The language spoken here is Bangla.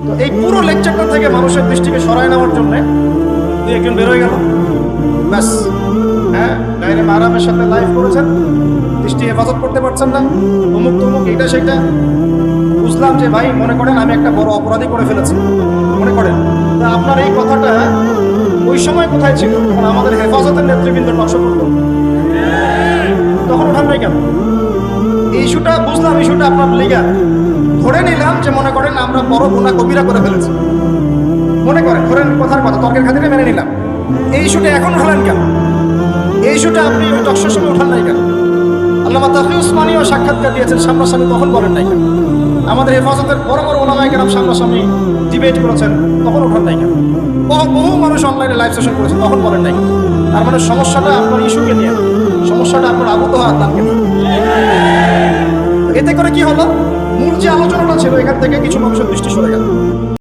তো এই পুরো লেকচারটা থেকে মানুষের দৃষ্টিকে সরায় নেওয়ার জন্য দুই একজন বেরোয় গেল, ব্যাস। হ্যাঁ, গায়ে মারামের সাথে লাইভ করেছেন, দৃষ্টি হেফাজত করতে পারছেন না, অমুক তমুক এটা সেটা। বুঝলাম যে ভাই মনে করেন আমি একটা বড় অপরাধী করে ফেলেছি, মনে করেন। তা আপনার এই কথাটা ওই সময় কোথায় ছিল? তখন আমাদের হেফাজতের নেতৃবৃন্দ নকশা করত, তখন ওঠান নাই কেন? এই ইস্যুটা বুঝলাম, ইস্যুটা আপনার লিগাল, ধরে নিলাম যে মনে করেন আমরা বড় গুনাহ কবিরা করে ফেলেছি, মনে করেন, ধরেন কথার কথা, তর্কের খাতিরে মেনে নিলাম। এই ইস্যুটা এখন উঠালেন কেন? এই ইস্যুটা আপনি ওই টকশোর সময় উঠান নাই কেন? আল্লামা তাকি উসমানীও সাক্ষাৎকার দিয়েছেন সামনাসামনি, তখন বলেন নাই কেন? আমাদের হেফাজতের বড় বড় ওলামায়ে কেরাম সামনাসামনি ডিবেট করেছেন, তখন উঠান নাই কেন? বহু মানুষ অনলাইনে লাইভ সেশন করেছেন, তখন বলেন নাই কেন? তার মানে সমস্যাটা আপনার ইস্যুকে নিয়ে, সমস্যাটা আপনার আবু তোহা আদনানকে নিয়ে। এতে করে কি হলো? মূল যে আলোচনাটা ছিল এখান থেকে কিছু মানুষের দৃষ্টি সরে গেল।